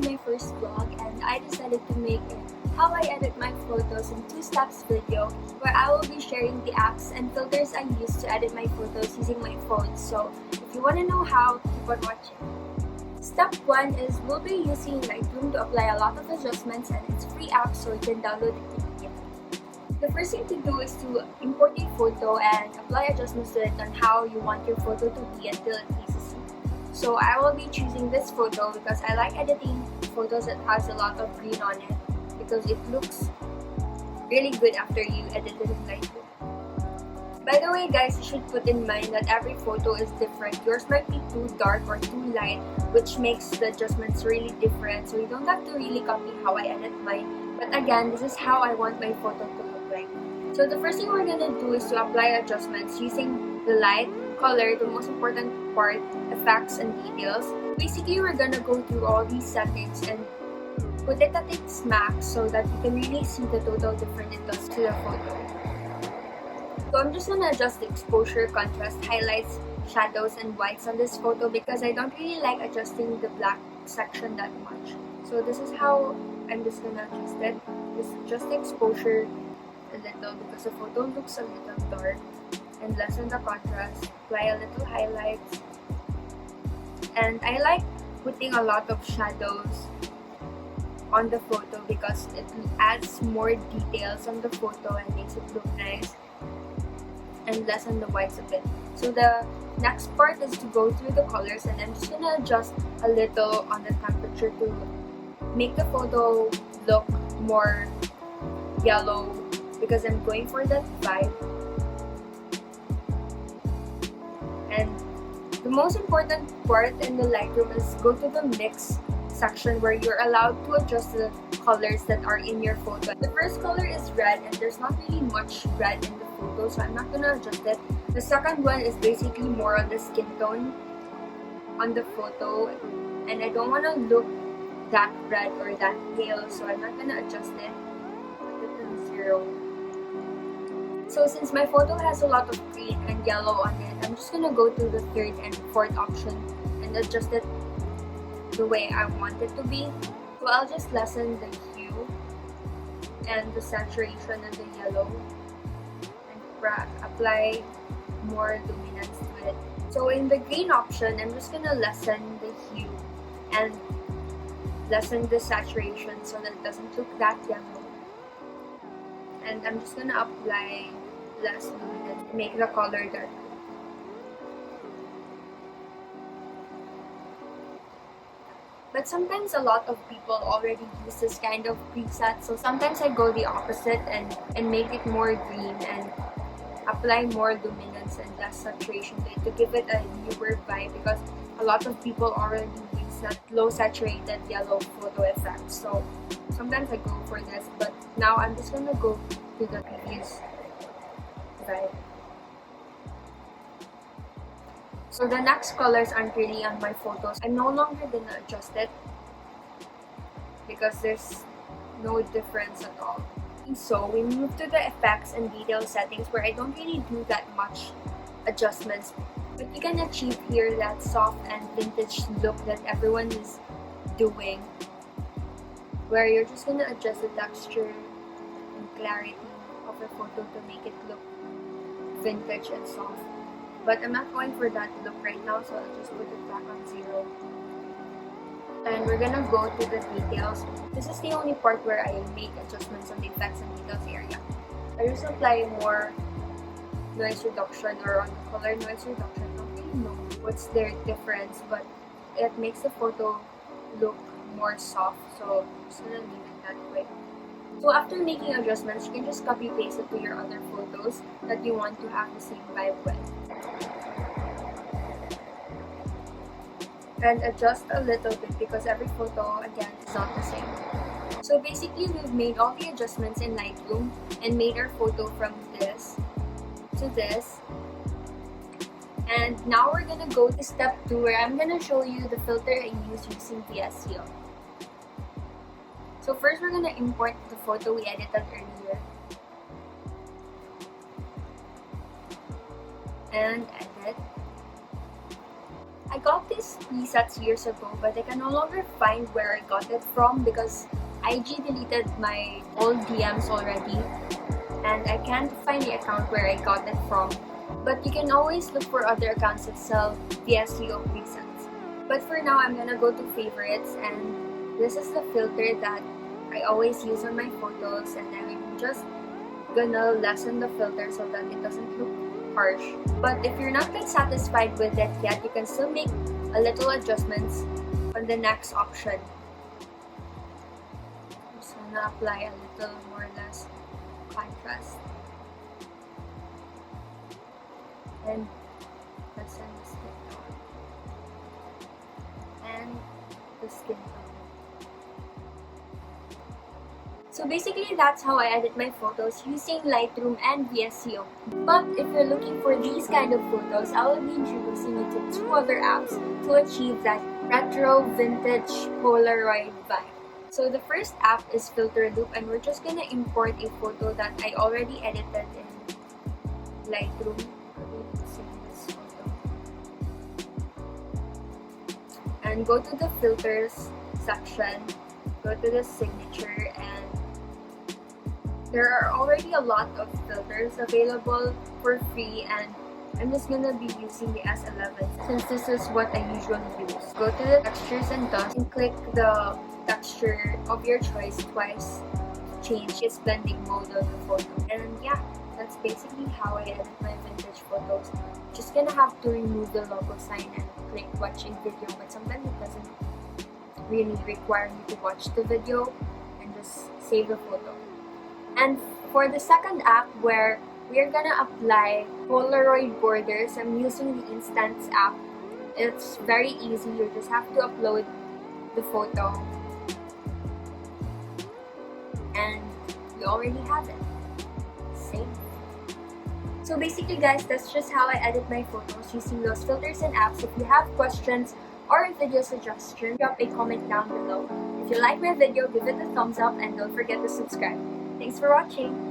to my first vlog, and I decided to make a how I edit my photos in 2 steps video where I will be sharing the apps and filters I use to edit my photos using my phone. So if you want to know how, keep on watching. Step 1 is we'll be using Lightroom to apply a lot of adjustments, and it's a free app so you can download it immediately. The first thing to do is to import a photo and apply adjustments to it on how you want your photo to be until it pleases you. So I will be choosing this photo because I like editing photos that has a lot of green on it because it looks really good after you edit it in Lightroom. By the way guys, you should put in mind that every photo is different. Yours might be too dark or too light, which makes the adjustments really different. So you don't have to really copy how I edit mine. But again, this is how I want my photo to look like. So the first thing we're gonna do is to apply adjustments using the light, color, the most important part, effects, and details. Basically, we're gonna go through all these settings and put it at its max so that you can really see the total difference it does to the photo. So I'm just gonna adjust the exposure, contrast, highlights, shadows, and whites on this photo because I don't really like adjusting the black section that much. So this is how I'm just gonna adjust it. Just adjust the exposure a little because the photo looks a little dark, and lessen the contrast, apply a little highlights. And I like putting a lot of shadows on the photo because it adds more details on the photo and makes it look nice, and lessen the whites a bit. So the next part is to go through the colors, and I'm just gonna adjust a little on the temperature to make the photo look more yellow because I'm going for that vibe. And the most important part in the Lightroom is go to the mix section where you're allowed to adjust the colors that are in your photo. The first color is red, and there's not really much red in the photo, so I'm not gonna adjust it. The second one is basically more on the skin tone on the photo, and I don't want to look that red or that pale, so I'm not gonna adjust it. Put it on 0. So since my photo has a lot of green and yellow on it, I'm just gonna go to the third and fourth option and adjust it the way I want it to be. So I'll just lessen the hue and the saturation and the yellow and apply more luminance to it. So in the green option, I'm just gonna lessen the hue and lessen the saturation so that it doesn't look that yellow. And I'm just gonna apply less luminance to make the color darker. But sometimes a lot of people already use this kind of preset, so sometimes I go the opposite and make it more green and apply more luminance and less saturation to it to give it a newer vibe because a lot of people already use that low saturated yellow photo effect. So sometimes I go for this, but now I'm just gonna go to the previous vibe. So the next colors aren't really on my photos. I'm no longer gonna adjust it because there's no difference at all. So we move to the effects and detail settings where I don't really do that much adjustments, but you can achieve here that soft and vintage look that everyone is doing, where you're just gonna adjust the texture and clarity of the photo to make it look vintage and soft. But I'm not going for that look right now, so I'll just put it back on 0. And we're gonna go to the details. This is the only part where I make adjustments on the effects and details area. I just apply more noise reduction or on the color noise reduction. I don't really know what's their difference, but it makes the photo look more soft, so I'm just gonna leave it that way. So after making adjustments, you can just copy paste it to your other photos that you want to have the same vibe with. And adjust a little bit because every photo, again, is not the same. So basically, we've made all the adjustments in Lightroom and made our photo from this to this. And now we're gonna go to step 2 where I'm gonna show you the filter I use using VSCO. So first, we're gonna import the photo we edited earlier. And edit. I got this presets years ago, but I can no longer find where I got it from because IG deleted my old DMs already, and I can't find the account where I got it from. But you can always look for other accounts that sell VSCO presets. But for now, I'm gonna go to favorites, and this is the filter that I always use on my photos, and I'm just gonna lessen the filter so that it doesn't look harsh. But if you're not quite satisfied with it yet, you can still make a little adjustments on the next option. I'm just gonna apply a little more or less contrast. And lessen the skin tone. And the skin tone. So basically, that's how I edit my photos using Lightroom and VSCO. But if you're looking for these kind of photos, I will be introducing you to 2 other apps to achieve that retro vintage Polaroid vibe. So the first app is Filter Loop, and we're just gonna import a photo that I already edited in Lightroom. And go to the filters section, go to the signature, and there are already a lot of filters available for free, and I'm just gonna be using the S11 since this is what I usually use. Go to the textures and dust and click the texture of your choice twice to change its blending mode of the photo. And yeah, that's basically how I edit my vintage photos. Just gonna have to remove the logo sign and click watch in video, but sometimes it doesn't really require me to watch the video and just save the photo. And for the second app where we're gonna apply Polaroid borders, I'm using the Instance app. It's very easy, you just have to upload the photo and you already have it. Save. So basically guys, that's just how I edit my photos using those filters and apps. If you have questions or a video suggestion, drop a comment down below. If you like my video, give it a thumbs up and don't forget to subscribe. Thanks for watching!